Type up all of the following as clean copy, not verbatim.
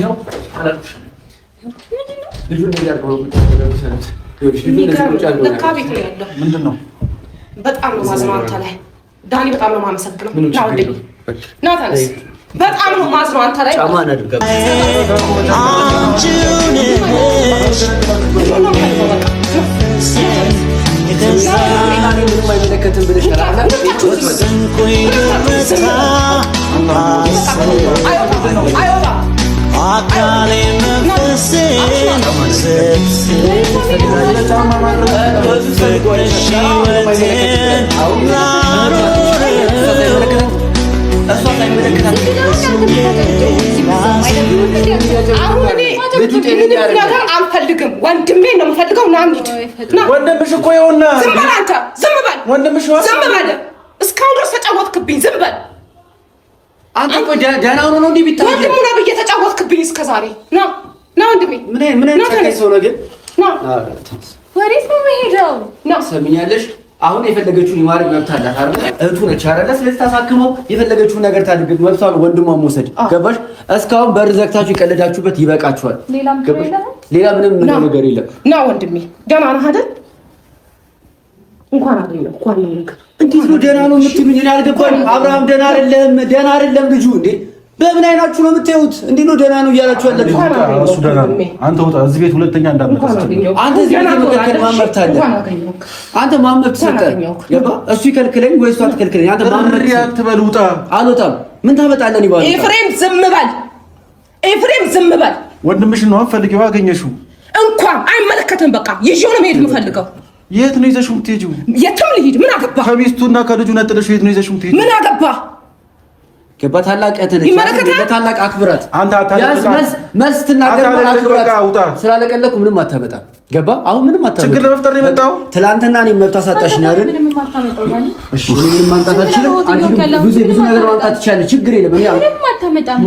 ነው አላልኩሽ? ልጁን ምንድን ነው? በጣም ነው ማዝነው አንተ ላይ ዳኒ፣ በጣም ነው የማመሰግነው። ና ተነስ። በጣም ነው ማዝነው አንተ ላይ። አልፈልግም። ወንድሜን ነው የምፈልገው። ና እንሂድ። ወንድምሽ እኮ ይኸውና። ዝም በል አንተ፣ ዝም በል ወንድምሽ። ዝም በል። እስካሁን ድረስ ተጫወትክብኝ። ዝም በል አንተ። እኮ ደህና ሆኖ ነው እንዴ ቢታይ? ወንድሙ ነው ብዬ ተጫወትክብኝ እስከ ዛሬ። ና ወንድሜ። ምን ጨካኝ ሰው ነው ግን። ወዴት ነው የምሄደው? ሰሚኛለሽ? አሁን የፈለገችውን የማድረግ መብት አላት አይደል? እህቱ ነች አይደል? ስለዚህ ታሳክመው የፈለገችውን ነገር ታድርግ። መብቷን ወንድሟን መውሰድ ገባሽ? እስካሁን በር ዘግታችሁ የቀለዳችሁበት ይበቃችኋል። ሌላ ምንም ነገር የለም። ና ወንድሜ፣ ደህና ነህ አይደል? እንኳን አገኘሁ። እንኳን ነው ነገር እንዴት ነው ደህና ነው የምትሉኝ? እኔ አልገባኝም። አብርሃም ደህና አይደለም ልጁ እንዴ። በምን አይናችሁ ነው የምታዩት? እንዴ ነው ደህና ነው እያላችሁ ያላችሁ? እሱ ደህና ነው። አንተ ወጣ እዚህ ቤት ሁለተኛ እንዳትመጣ። አንተ እዚህ ቤት መከልከል ማመብት አለ። አንተ ማመብት ሰጠህ ገባ? እሱ ይከልክለኝ ወይ እሷ ትከልክለኝ? አንተ ማመብት አትበል። ውጣ። አልወጣም። ምን ታመጣለህ? ይባል ኤፍሬም ዝም በል። ኤፍሬም ዝም በል። ወንድምሽን ነው ፈልጊው፣ አገኘሽው። እንኳን አይመለከትም። በቃ ይዤው ነው መሄድ የምፈልገው። የት ነው ይዘሽው የምትሄጂው? የትም ልሂድ። ምን አገባ? ከሚስቱና ከልጁ ነጥለሽ የት ነው ይዘሽው የምትሄጂው? ምን አገባ? በታላቅ እህትነች በታላቅ አክብራት መልስ ትናገር። ስላለቀለኩ ምንም አታመጣም። ገባ? አሁን ምንም አታመጣም። ችግር ለመፍጠር ነው የመጣው። ትላንትና እኔም መብት አሳጣሽኝ አይደል? እሺ ምንም ማምጣት አልችልም። አንቺ ብዙ ነገር ማምጣት ትችያለሽ። ችግር የለም። እኔ ምንም አታመጣም።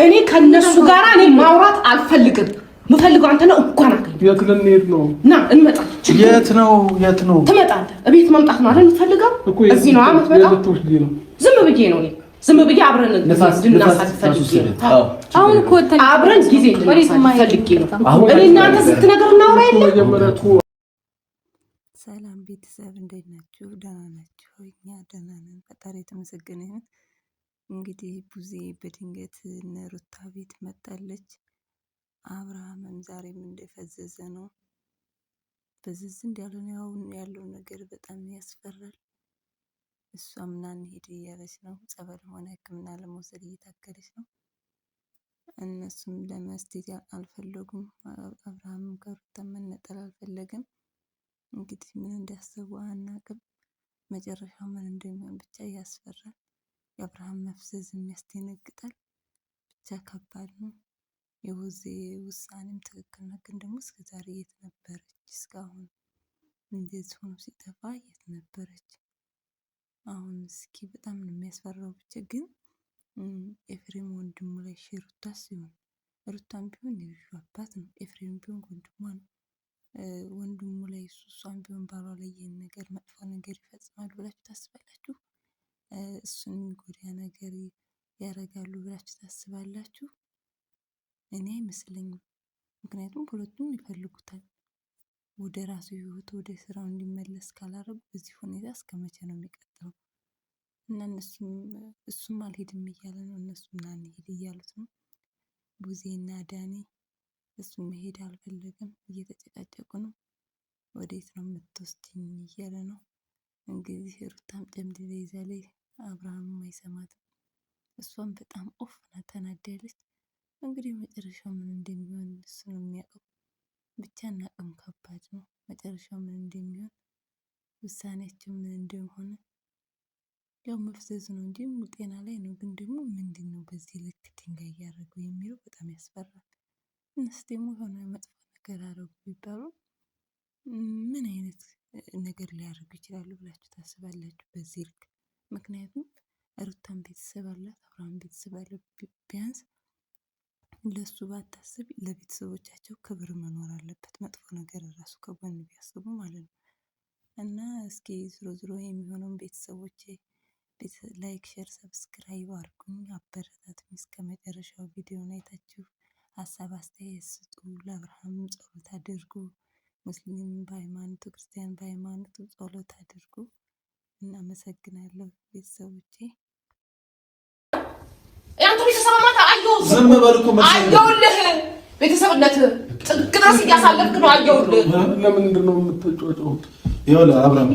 እኔ ከነሱ ጋር እኔ ማውራት አልፈልግም። ምፈልገው አንተ ነው። እንኳን አገኘሁ። የት ልንሄድ ነው? ና እንመጣ። የት ነው? ትመጣለህ። እቤት መምጣት ነው አይደል የምትፈልገው? እዚህ ነው የምትመጣው። ዝም ብዬ ነው ዝም ብዬ አብረን እንድናሳልፍ ፈልጌ ነው። አሁን እኮ አብረን ጊዜ እንድናሳልፍ ፈልጌ ነው። እኔ እናንተ ስንት ነገር እናውራ የለ። ሰላም ቤተሰብ እንዴት ናችሁ? ደህና ናችሁ? እኛ ደህና ነን፣ ፈጣሪ የተመሰገነ ይሁን። እንግዲህ ቡዜ በድንገት እነ ሩታ ቤት መጣለች። አብርሃምም ዛሬም እንደፈዘዘ ነው። ፈዘዝ እንዳልሆነ ያለው ነገር በጣም ያስፈራል። እሷም ና እንሂድ እያለች ነው። ጸበል ሆነ ሕክምና ለመውሰድ እየታገለች ነው። እነሱም ለመስጠት አልፈለጉም። አብርሃምም ከሩታ መነጠል አልፈለግም። እንግዲህ ምን እንዳሰቡ አናቅም። መጨረሻው ምን እንደሚሆን ብቻ ያስፈራል። የአብርሃም መፍዘዝ ያስደነግጣል። ብቻ ከባድ ነው። የቡዜ ውሳኔም ትክክል ነው። ግን ደግሞ እስከ ዛሬ የት ነበረች? እስካሁን እንደዚህ ሆኖ ሲጠፋ የት ነበረች? አሁን እስኪ በጣም ነው የሚያስፈራው። ብቻ ግን ኤፍሬም ወንድሙ ላይ ሩታ ሲሆን ሩታም ቢሆን የልጁ አባት ነው። ኤፍሬም ቢሆን ወንድሟ ነው። ወንድሙ ላይ እሷም ቢሆን ባሏ ላይ ይህን ነገር መጥፎ ነገር ይፈጽማሉ ብላችሁ ታስባላችሁ? እሱን የሚጎዳ ነገር ያደርጋሉ ብላችሁ ታስባላችሁ? እኔ አይመስለኝም። ምክንያቱም ሁለቱም ይፈልጉታል። ወደ ራሱ ህይወት ወደ ስራው እንዲመለስ ካላረጉ በዚህ ሁኔታ እስከ መቼ ነው የሚቀጥለው? እና እሱም አልሄድም እያለ ነው፣ እነሱም ና እንሄድ እያሉት ነው። ቡዜና ዳኒ እሱም መሄድ አልፈለገም፣ እየተጨቃጨቁ ነው። ወዴት ነው የምትወስድኝ እያለ ነው። እንግዲህ ሩታም ጨምድዳ ይዛለች፣ አብርሃምም አይሰማትም። እሷም በጣም ተናዳለች። እንግዲህ መጨረሻው ምን እንደሚሆን እሱ ነው የሚያውቀው። ብቻ እናቅም፣ ከባድ ነው መጨረሻው ምን እንደሚሆን፣ ውሳኔያቸው ምን እንደሆነ። ያው መፍዘዝ ነው እንጂ ጤና ላይ ነው። ግን ደግሞ ምንድን ነው በዚህ ልክ ድንጋይ እያደረገው የሚለው በጣም ያስፈራል። እነሱ ደግሞ የሆነ መጥፎ ነገር አደረጉ ቢባሉ ምን አይነት ነገር ሊያደርጉ ይችላሉ ብላችሁ ታስባላችሁ በዚህ ልክ? ምክንያቱም ሩታን ቤተሰብ አላት፣ አብርሃም ቤተሰብ አለ። ቢያንስ ለሱ ባታስብ ለቤተሰቦቻቸው ክብር መኖር አለበት። መጥፎ ነገር ራሱ ከጎን ቢያስቡ ማለት ነው። እና እስኪ ዝሮ ዝሮ የሚሆነውን ቤተሰቦች ላይክ፣ ሼር፣ ሰብስክራይብ አድርጉኝ። አበረታቱኝ። እስከ መጨረሻው ቪዲዮን አይታችሁ ሀሳብ አስተያየት ስጡ። ለአብርሃም ጸሎት አድርጉ። ሙስሊም በሃይማኖቱ ክርስቲያን በሃይማኖቱ ጸሎት አድርጉ። እናመሰግናለሁ ቤተሰቦቼ። ያንተ ቤተሰብ ማታ አየሁ። ዝም በልኩ አየሁልህ። ቤተሰብነት ጥግ ድረስ እያሳለፍክ ነው። አየሁልህ። ለምንድን ነው የምትጮጨው? ይኸውልህ አብርሃም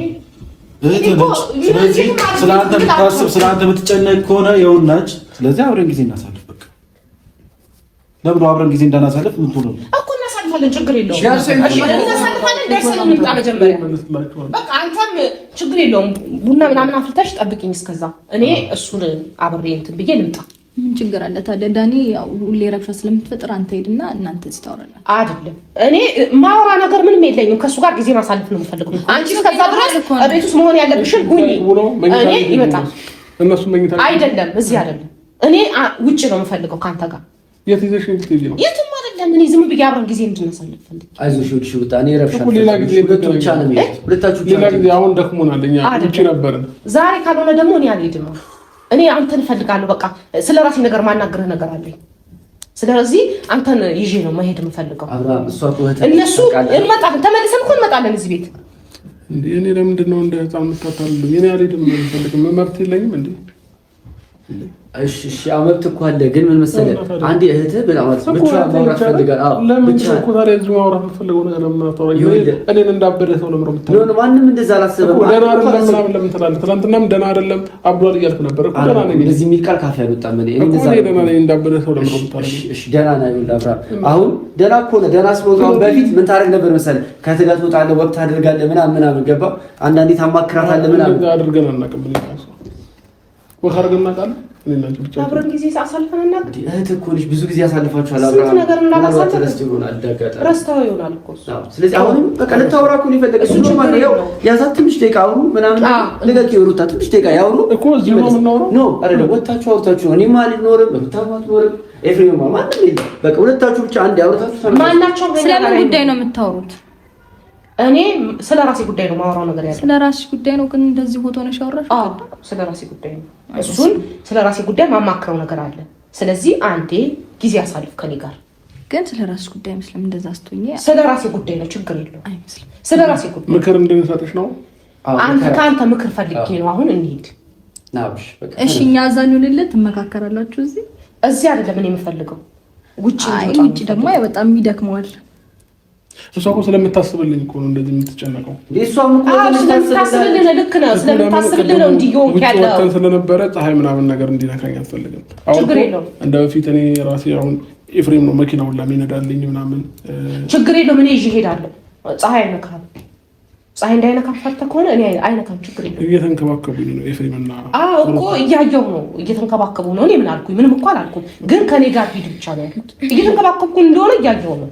እህትህ ነች። ስለዚህ ስለአንተ የምታስብ ስለአንተ የምትጨነቅ ከሆነ ይኸውልህ፣ ስለዚህ አብረን ጊዜ እናሳልፍ። በቃ ለምን አብረን ጊዜ እንዳናሳልፍ ምን ሆነ እኮ እናሳልፋለን። ችግር የለውም። እናሳልፋለን። ደርሰን እንምጣ መጀመሪያ። በቃ አንተም ችግር የለውም። ቡና ምናምን አፍልተሽ ጠብቂኝ። እስከዛ እኔ እሱን አብሬ እንትን ብዬ ልምጣ። ምን ችግር አለ ታዲያ? ዳኒ ያው ሁሌ ረብሻ ስለምትፈጥር አንተ ሄድና እናንተ እዚህ ታወራላችሁ። አይደለም እኔ ማውራ ነገር ምንም የለኝም። ከሱ ጋር ጊዜ ማሳለፍ ነው የምፈልገው። አንቺ እስከዛ ድረስ ቤት ውስጥ መሆን ያለብሽን ሁኚ። እኔ ይመጣል። እነሱ መኝታ አይደለም እዚህ አይደለም። እኔ ውጭ ነው የምፈልገው ካንተ ጋር። የት ይዘሽ ልትሄጂ ነው? የትም አይደለም። እኔ ዝም ብዬ አብረን ጊዜ እንድናሳልፍ ፈልግ። አይዞሽ ወድሽ ውጣ። እኔ ረብሻ ሌላ ጊዜ ብቻ ነው የሚሄድ። ሁለታችሁ ሌላ ጊዜ አሁን ደክሞናል። እኛ ውጭ ነበርን። ዛሬ ካልሆነ ደግሞ እኔ አልሄድም። እኔ አንተን እፈልጋለሁ። በቃ ስለራሴ ነገር ማናገርህ ነገር አለኝ። ስለዚህ አንተን ይዤ ነው መሄድ የምፈልገው። አብርሃም እሷ እነሱ እንመጣለን። ተመልሰን እኮ እንመጣለን እዚህ ቤት። እንዴ እኔ ለምንድን ነው እንደ ህፃን የምታታልሉኝ? እኔ አልሄድም። የምፈልግም መብት የለኝም እንዴ? እሺ እሺ፣ መብት እኮ አለ። ግን ምን መሰለህ አንዴ እህትህ በጣም ብቻ ማውራት ፈልጋለህ። አዎ ለምን እኮ ታዲያ እዚህ ማውራት የምትፈልገው ነገር ለምን አታወራኝ? እኔን እንዳበደ ሰው ለምን የምትለው? ነው ማንም እንደዛ አላሰበም። ደህና አይደለም ምናምን ለምን ትላለህ? ትናንትናም ደህና አይደለም አብዷል እያልክ ነበር እኮ። ደህና ነኝ እንደዚህ የሚል ቃል ካፌ አልወጣም። እኔ እንደዛ ደህና ነኝ እንዳበደ ሰው ለምን የምትለው? እሺ ደህና ነኝ አብርሃም። አሁን ደህና እኮ ነው። ደህና ስለሆነ በፊት ምን ታደርግ ነበር መሰለህ? ከትጋት ትወጣለህ፣ ወቅት ታደርጋለህ ምናምን ገባ። አንዳንዴ ታማክራታለህ ምናምን። አድርገን አናውቅም። ወክ አድርገን እናውቃለን። አብረን ጊዜ አሳልፈን እናውቅ። እህትህ እኮ ነሽ። ብዙ ጊዜ አሳልፋችኋል። አብረን ነገር እናሳልፈን ረስተኸው ይሆናል እኮ። ስለዚህ አሁንም በቃ ልታወራ እኮ ነው የፈለገችው። እሱ ማለት ነው ያዛት ትንሽ ደቂቃ አውሩ ምናምን ልቀቂ። ሩታ ትንሽ ደቂቃ ያውሩ እኮ እዚህ ነው የምናወራው። ኖ አይደለም፣ ወጣችሁ አውርታችሁ ነው። እኔማ አልኖርም፣ ሩታማ አትኖርም፣ ኤፍሬም ማንም የለም። በቃ ሁለታችሁ ብቻ አንድ ያውርታችሁ። ማናቸውም ስለምን ጉዳይ ነው የምታወሩት? እኔ ስለ ራሴ ጉዳይ ነው ማወራው ነገር ያለው። ስለ ራስሽ ጉዳይ ነው ግን እንደዚህ ፎቶ ነው ሻወራሽ? አዎ ስለ ራሴ ጉዳይ ነው። እሱን ስለ ራሴ ጉዳይ ማማክረው ነገር አለ። ስለዚህ አንዴ ጊዜ አሳልፍ ከኔ ጋር። ግን ስለ ራስሽ ጉዳይ አይመስልም እንደዛ ስትሆኚ። ስለ ራሴ ጉዳይ ነው፣ ችግር የለውም። አይመስልም። ስለ ራሴ ጉዳይ ምክር እንድንሰጥሽ ነው። አንተ ከአንተ ምክር ፈልጌ ነው። አሁን እንሂድ። ናብሽ በቃ እሺ፣ እኛ አዛኙልለት ትመካከራላችሁ። እዚህ አይደለም እኔ የምፈልገው፣ ውጪ ነው። ውጪ ደግሞ በጣም ይደክመዋል። እሷ እኮ ስለምታስብልኝ እኮ ነው እንደዚህ የምትጨነቀው። እሷም እኮ ስለምታስብልኝ ልክ ነው። ስለምታስብልኝ ነው እንዲሆን ያለው። ወጥተን ስለነበረ ፀሐይ ምናምን ነገር እንዲነካኝ አትፈልግም። ችግር የለውም። እንደ በፊት እኔ ራሴ አሁን ኤፍሬም ነው መኪናውን ለሚነዳልኝ ምናምን። ችግር የለውም። እኔ ይዤ እሄዳለሁ። ፀሐይ አይነካም። ፀሐይ እንዳይነካም ፈርተህ ከሆነ እኔ አይነካም። ችግር የለውም። እየተንከባከቡኝ ነው ኤፍሬምና። አዎ እኮ እያየሁ ነው። እየተንከባከቡ ነው። እኔ ምን አልኩኝ? ምንም እኮ አላልኩም። ግን ከኔ ጋር ሂድ ብቻ ነው ያልኩት። እየተንከባከብኩ እንደሆነ እያየሁ ነው።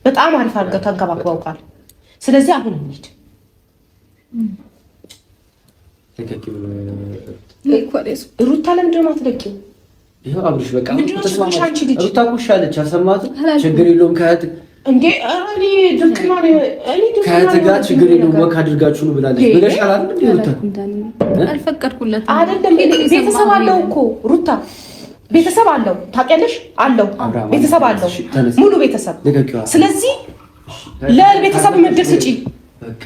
በጣም አሪፍ አድርገው ተንከባክበውቃል። ስለዚህ አሁን እንሂድ። ሩታ ለምንድን ነው የማትለቂው? ይኸው አብርሽ በቃ ሩታ እኮ ሻለች። አልሰማትም? ችግር የለውም ከእህት ጋር ችግር የለውም ወክ አድርጋችሁ ነው ብላለች ብለሻል አይደል? ሩታ አልፈቀድኩለትም አይደለም። ቤተሰብ አለው እኮ ሩታ ቤተሰብ አለው ታውቂያለሽ፣ አለው ቤተሰብ አለው ሙሉ ቤተሰብ። ስለዚህ ለቤተሰብ ምድር ስጪ። በቃ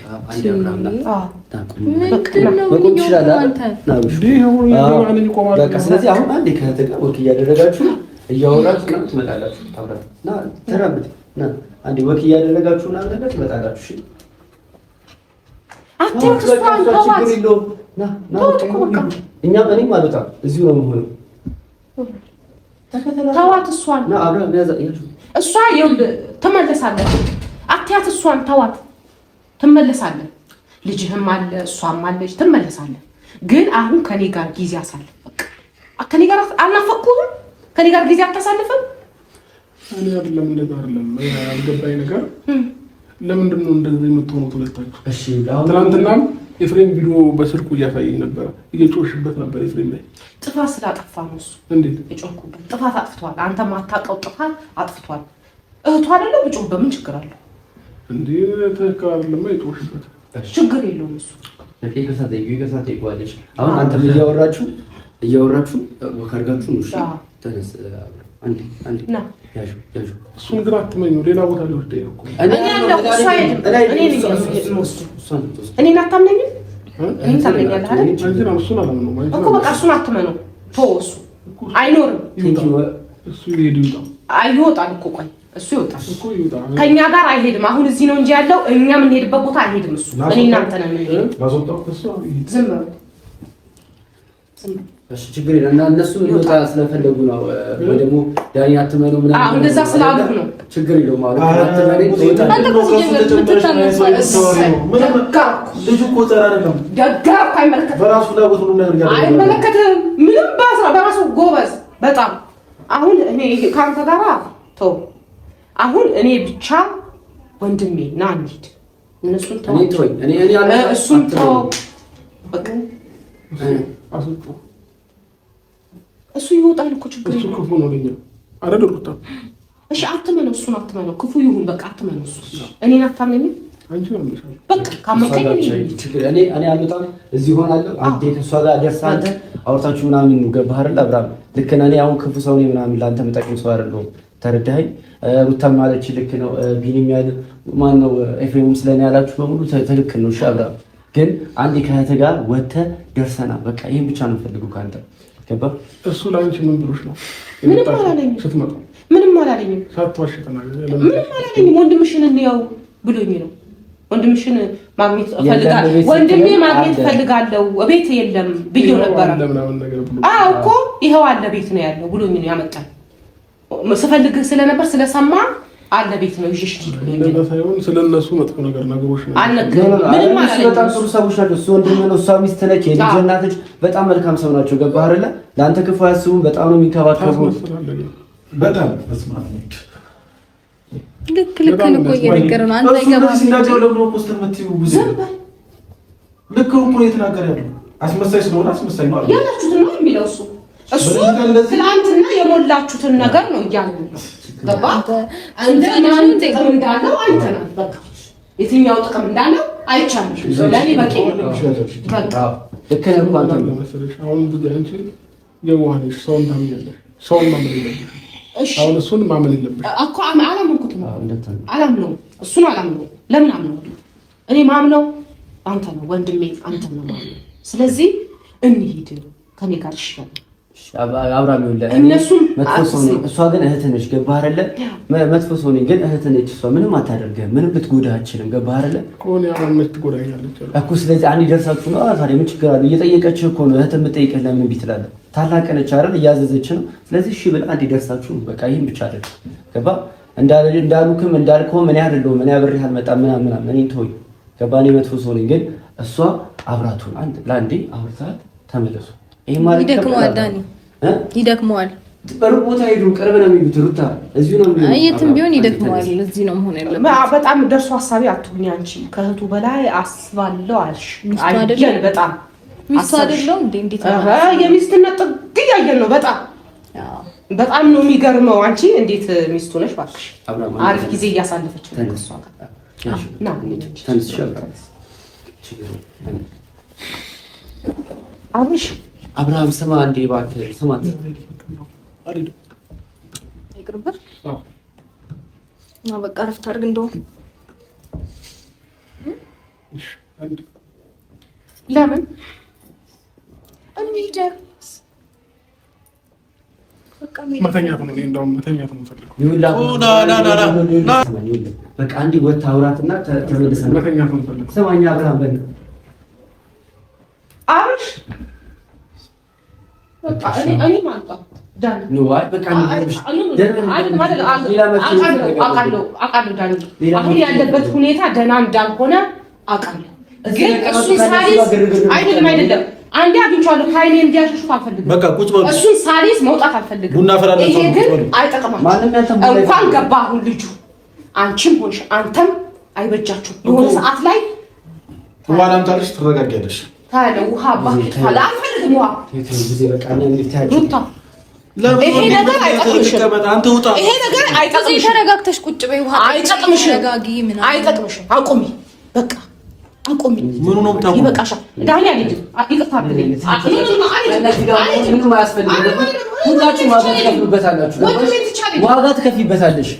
ስለዚህ አሁን አንዴ ከእህት ጋር ወክ እያደረጋችሁ እያወራችሁ ነው ትመጣላችሁ። ተራምድ አንዴ ወክ እያደረጋችሁ ነው ነገር ትመጣላችሁ። እሺ እኛም እኔም አልወጣም እዚሁ ነው የምሆነው። ተዋት እሷን እሷ ትመለሳለች። አትያት እሷን ተዋት፣ ትመለሳለች። ልጅህም አለ እሷም አለች፣ ትመለሳለች። ግን አሁን ከኔ ጋር ጊዜ አሳልፍ። በቃ ከኔ ጋር አልናፈቅኩህም? ከኔ ጋር ጊዜ አታሳልፍም? እኔ አይደለም እንደዛ አይደለም ያልገባኝ ነገር ለምንድን ነው እንደዚህ የምትሆኑት ሁለታችሁ? እሺ ትናንትናም ኤፍሬም ቪዲዮ በስልኩ እያሳየኝ ነበር፣ እየጮሽበት ነበር ኤፍሬም ላይ። ጥፋት ስላጠፋ ነው እሱ እንዴት የጮህኩበት። ጥፋት አጥፍቷል። አንተ ማታውቀው ጥፋት አጥፍቷል። እህቱ አይደለም ብጮህ በምን ችግር አለው? እንዴ ትክክል አይደለም የጮሽበት። ችግር የለውም እሱ ይገሳት ይጓለች። አሁን አንተም እያወራችሁ ካርጋችሁ ነው። ተነስ አንዴ ና ያዡ እሱን ግን አትመኙ። ሌላ ቦታ ሊወስድ ነው እኮ እኔ አታምነኝም። እኔ ታምነኛለህ አይደል? እሱን አላምነውም እኮ በቃ እሱን አትመነው። ተወው፣ እሱ አይኖርም። እሱ ሊሄድ ይውጣ። አይወጣም እኮ ቆይ እሱ ይወጣል ከኛ ጋር አይሄድም። አሁን እዚህ ነው እንጂ ያለው እኛ የምንሄድበት ቦታ አይሄድም። እሱ እኔ እናንተ ነን የምንሄድ። ዝም በል እሺ ችግር የለም። እና እነሱ ሊወጣ ስለፈለጉ ነው ወይ ደግሞ ዳኒ አትመነው ምናምን አሁን እንደዛ ስላሉ ነው። ችግር የለውም። አሁን አትመነው ልጁ እኮ ዘር አይደለም። ደጋር አይመለከትም። በራሱ ፍላጎት ሁሉ ነገር ያደርጋል። አይመለከትም ምንም በራሱ ጎበዝ በጣም አሁን እኔ ካንተ ጋር ተው። አሁን እኔ ብቻ ወንድሜ ና እንሂድ። እነሱን ተው እኔ እሱን ተው በቃ እሱ ይወጣል እኮ ችግር እሱ ክፉ ነው ለኛ አረደሩታ። እሺ አትመነው፣ እሱን አትመነው። ክፉ ይሁን በቃ አትመነው። እሱ እኔን አታምነኝም። አንቺ ነው ምንሻል በቃ ካመንከኝ እኔ አልወጣም፣ እዚህ ሆናለሁ። አንተ ከሷ ጋር ደርሳለህ አውርታችሁ ምናምን ነው። ገባህ አይደል አብራም? ልክ ነህ። እኔ አሁን ክፉ ሰው ነኝ ምናምን ለአንተ የምጠቅም ሰው አይደለሁም። ተረዳኸኝ? ሩታም ማለች ልክ ነው። ቢኒም ያለ ማን ነው ኤፍሬምም ስለኔ ያላችሁ በሙሉ ትክክል ነው። እሺ አብራም፣ ግን አንዴ ከእህትህ ጋር ወጥተህ ደርሰናል። በቃ ይሄን ብቻ ነው ፈልገው ካንተ ገባህ? እሱ ላንቺ ምን ብሎሽ ነው? ምንም አላለኝም። ስትመጣ ምንም አላለኝም። ሳትዋሽ ተናገር። ምንም አላለኝም። ወንድምሽን እንየው ብሎኝ ነው። ወንድምሽን ማግኘት እፈልጋለሁ፣ ወንድሜ ማግኘት እፈልጋለሁ፣ ቤት የለም ብዬው ነበር። አዎ እኮ ይኸው አለ ቤት ነው ያለው ብሎኝ ነው ያመጣኝ። ስፈልግህ ስለነበር ስለሰማ አለ ቤት ነው ይሽሽ እንደዛ ሳይሆን ስለነሱ መጥፎ ነገር ነገሮች ነው አልነገረኝም። ምንም አላለኝም። በጣም ጥሩ ሰዎች ናቸው። እሱ ወንድምህ ነው፣ እሷ ሚስት ነች፣ የልጅ እናት ነች። በጣም መልካም ሰው ናቸው። ገባህ አይደለ? ለአንተ ክፉ አያስቡም። በጣም ነው የሚንከባከቡ። በጣም መስማት ነው። ልክ ነው እኮ እየነገረ ነው። አንተ ይገባል ሲናገር ለምን ፖስት የምትይው ብዙ ልክ እኮ ነው የተናገረ ያለው። አስመሳይ ስለሆነ አስመሳይ ነው አይደል? ያላችሁትን ነው የሚለው እሱ ትናንትና የሞላችሁትን ነገር ነው እያሉ ገባህ? እንደ ማን ጥቅም እንዳለው አይተናል። በቃ የትኛው ጥቅም እንዳለው አይቻልም። ለኔ በቂ ነው። በቃ ልክ ነው። አንተ መሰለሽ አሁን ብዙ አንቺ የዋህነሽ ሰውን ታምኛለሽ። ሰውን ማመን የለብሽም። አሁን እሱን ማመን የለብሽም እኮ አላመንኩትም። አላምነውም። እሱን አላምነውም። ለምን አምነው? እኔ ማምነው አንተ ነው ወንድሜ፣ አንተ ነው ማምነው። ስለዚህ እንሂድ ከኔ ጋር ይሻላል። አብራም ይኸውልህ እነሱም መጥፎ ሰው ነኝ፣ እሷ ግን እህት ነች። ገባህ አይደለ? መጥፎ ሰው ነኝ ግን እህት ነች። እሷ ምንም አታደርግህም፣ ምንም ልትጎዳህ አትችልም። ገባህ አይደለ? ኮን ያው ትጎዳኛለች እኮ። ስለዚህ አንዴ ደርሳችሁ ነው ታዲያ ምን ችግር አለው? እየጠየቀችህ እኮ ነው። እህት የምትጠይቅህ ለምን እምቢ ትላለህ? ታላቅ ነች አይደል? እያዘዘች ነው። ስለዚህ እሺ ብለህ አንዴ ደርሳችሁ ነው በቃ። ይሄን ብቻ አይደል? ገባህ? እንዳሉክም እንዳልከውም እኔ አይደለሁም እኔ አብሬህ አልመጣም ምናምን እኔን ተወኝ። ገባህ? እኔ መጥፎ ሰው ነኝ ግን እሷ አብራቱን አንድ ለአንዴ አውርታት ተመለሱ። ይሄ ማለት ይደክመዋል ዳኒ ይደክመዋል። በሩቅ ቦታ ሄዱ። ቅርብ ነው የሚሉት ሩታ እዚሁ ነው የሚሉት። የትም ቢሆን ይደክመዋል። እዚህ ነው መሆን ያለበት። በጣም ደርሶ ሀሳቢ አትሁኝ አንቺ። ከእህቱ በላይ አስባለሁ አልሽ። አየን በጣም ሚስቱ አይደለው እንዴ? እንዴት ነው የሚስትነት ጥግ እያየን ነው። በጣም ነው የሚገርመው። አንቺ እንዴት ሚስቱ ነሽ እባክሽ። አሪፍ ጊዜ እያሳለፈች ነው እሷ ጋር። ና ተነስሽ አብርሽ አብርሃም ስማ እንዴ እባክህ ስማት። ይቅርብህ እና በቃ ረፍት አድርግ። እንደውም ለምን መተኛት ነው። እንደውም መተኛት ነው ፈልገው በቃ አንዴ ወጥታ አውራትና ተመልሰን መተኛት ነው ፈልገው። ስማኝ አብርሃም በል አብርሽ በቃ እኔ ማንጣ ዳን ነው አይ በቃ አሁን ያለበት ሁኔታ ደህና እንዳልሆነ አውቃለሁ። ግን እሱን ሳሊስ አይደለም አንዴ አግኝቼዋለሁ። ኃይሌ እንዲያሸሹት አልፈልግም። በቃ ቁጭ በሉ። እሱን ሳሊስ መውጣት አልፈልግም። ቡና ፈራለሁ። ይሄ ግን አይጠቅማችሁም። እንኳን ገባ አሁን ልጁ አንቺም ሆንሽ አንተም አይበጃችሁም። የሆነ ሰዓት ላይ ዋላም ታለሽ ትረጋጊያለሽ። ታለ ውሃ ባክታ አልፈልግም። ውሃ ጊዜ በቃ እንድታያችሁ ይሄ ነገር አይጠቅምሽም። አንተ ውጣ። ይሄ ነገር አይጠቅምሽም። ተረጋግተሽ ቁጭ በይ። ውሃ አይጠቅምሽም። አቁሚ በቃ አቆሚ። ምኑ ነው ታቆሚ? ይበቃሻል። ዳኒ አልሄድም። ይቅርታ አድርግልኝ። ሁላችሁም ዋጋ ትከፍሉበታላችሁ። ዋጋ ትከፍይበታለሽ።